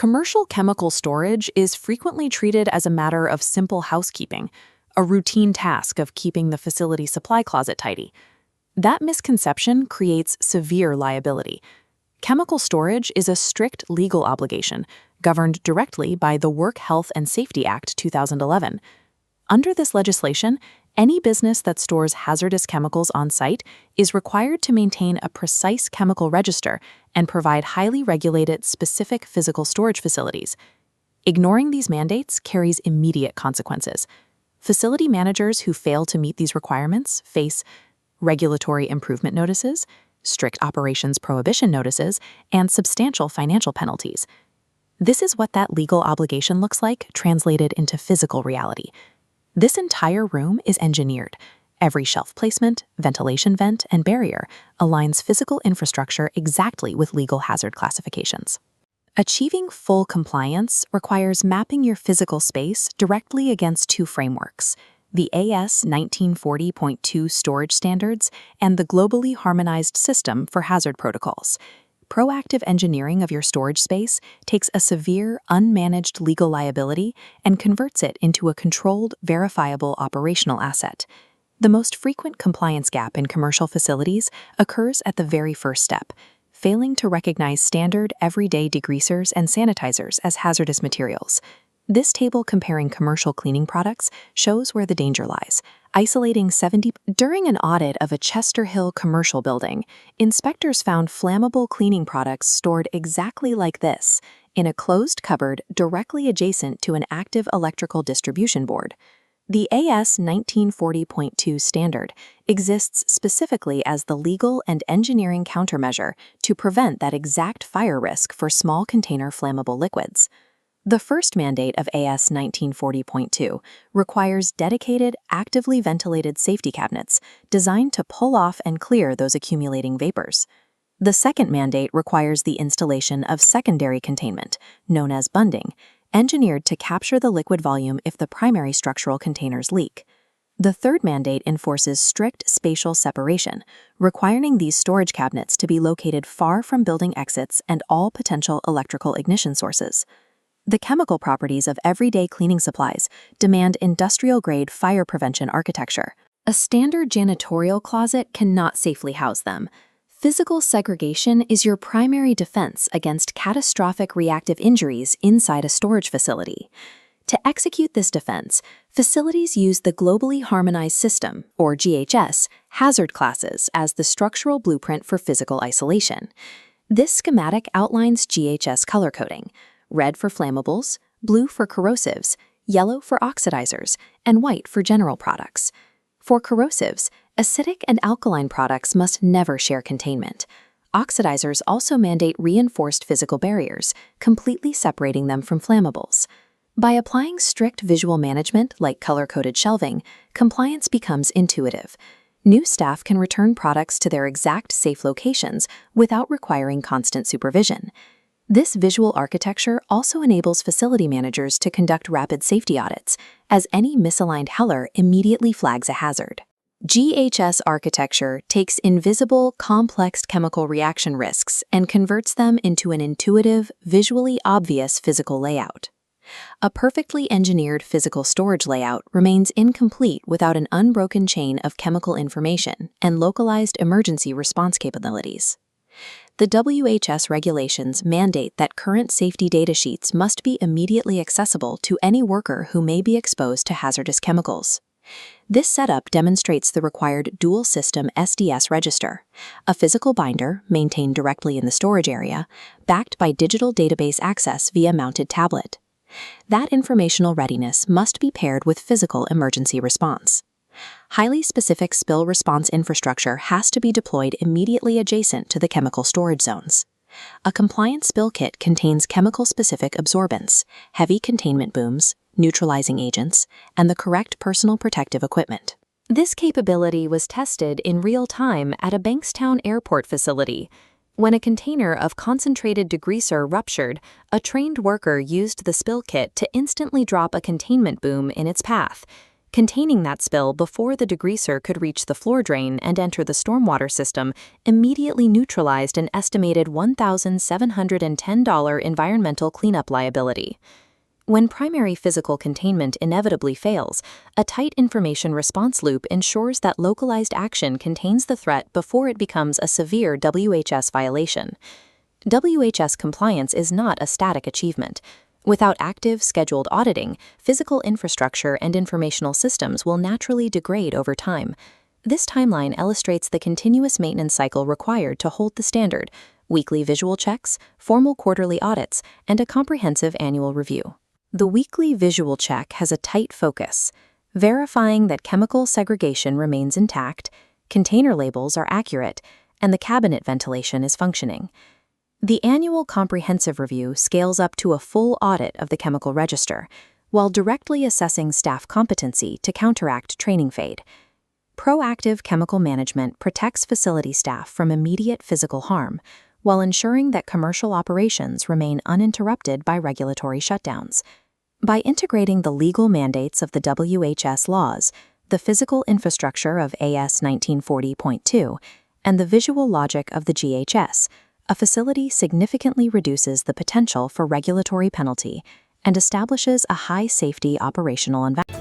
Commercial chemical storage is frequently treated as a matter of simple housekeeping, a routine task of keeping the facility supply closet tidy. That misconception creates severe liability. Chemical storage is a strict legal obligation, governed directly by the Work Health and Safety Act 2011. Under this legislation, any business that stores hazardous chemicals on site is required to maintain a precise chemical register and provide highly regulated, specific physical storage facilities. Ignoring these mandates carries immediate consequences. Facility managers who fail to meet these requirements face regulatory improvement notices, strict operations prohibition notices, and substantial financial penalties. This is what that legal obligation looks like translated into physical reality. This entire room is engineered. Every shelf placement, ventilation vent, and barrier aligns physical infrastructure exactly with legal hazard classifications. Achieving full compliance requires mapping your physical space directly against two frameworks: the AS 1940.2 storage standards and the globally harmonized system for hazard protocols. Proactive engineering of your storage space takes a severe, unmanaged legal liability and converts it into a controlled, verifiable operational asset. The most frequent compliance gap in commercial facilities occurs at the very first step, failing to recognize standard, everyday degreasers and sanitizers as hazardous materials. This table comparing commercial cleaning products shows where the danger lies. Isolating 70. During an audit of a Chester Hill commercial building, inspectors found flammable cleaning products stored exactly like this, in a closed cupboard directly adjacent to an active electrical distribution board. The AS 1940.2 standard exists specifically as the legal and engineering countermeasure to prevent that exact fire risk for small container flammable liquids. The first mandate of AS 1940.2 requires dedicated, actively ventilated safety cabinets designed to pull off and clear those accumulating vapors. The second mandate requires the installation of secondary containment, known as bunding, engineered to capture the liquid volume if the primary structural containers leak. The third mandate enforces strict spatial separation, requiring these storage cabinets to be located far from building exits and all potential electrical ignition sources. The chemical properties of everyday cleaning supplies demand industrial-grade fire prevention architecture. A standard janitorial closet cannot safely house them. Physical segregation is your primary defense against catastrophic reactive injuries inside a storage facility. To execute this defense, facilities use the Globally Harmonized System, or GHS, hazard classes as the structural blueprint for physical isolation. This schematic outlines GHS color coding: red for flammables, blue for corrosives, yellow for oxidizers, and white for general products. For corrosives, acidic and alkaline products must never share containment. Oxidizers also mandate reinforced physical barriers, completely separating them from flammables. By applying strict visual management like color-coded shelving, compliance becomes intuitive. New staff can return products to their exact safe locations without requiring constant supervision. This visual architecture also enables facility managers to conduct rapid safety audits, as any misaligned heller immediately flags a hazard. GHS architecture takes invisible, complex chemical reaction risks and converts them into an intuitive, visually obvious physical layout. A perfectly engineered physical storage layout remains incomplete without an unbroken chain of chemical information and localized emergency response capabilities. The WHS regulations mandate that current safety data sheets must be immediately accessible to any worker who may be exposed to hazardous chemicals. This setup demonstrates the required dual-system SDS register, a physical binder maintained directly in the storage area, backed by digital database access via mounted tablet. That informational readiness must be paired with physical emergency response. Highly specific spill response infrastructure has to be deployed immediately adjacent to the chemical storage zones. A compliant spill kit contains chemical-specific absorbents, heavy containment booms, neutralizing agents, and the correct personal protective equipment. This capability was tested in real time at a Bankstown airport facility. When a container of concentrated degreaser ruptured, a trained worker used the spill kit to instantly drop a containment boom in its path. Containing that spill before the degreaser could reach the floor drain and enter the stormwater system immediately neutralized an estimated $1,710 environmental cleanup liability. When primary physical containment inevitably fails, a tight information response loop ensures that localized action contains the threat before it becomes a severe WHS violation. WHS compliance is not a static achievement. Without active, scheduled auditing, physical infrastructure and informational systems will naturally degrade over time. This timeline illustrates the continuous maintenance cycle required to hold the standard: weekly visual checks, formal quarterly audits, and a comprehensive annual review. The weekly visual check has a tight focus, verifying that chemical segregation remains intact, container labels are accurate, and the cabinet ventilation is functioning. The annual comprehensive review scales up to a full audit of the chemical register, while directly assessing staff competency to counteract training fade. Proactive chemical management protects facility staff from immediate physical harm, while ensuring that commercial operations remain uninterrupted by regulatory shutdowns. By integrating the legal mandates of the WHS laws, the physical infrastructure of AS 1940.2, and the visual logic of the GHS, a facility significantly reduces the potential for regulatory penalty and establishes a high-safety operational environment.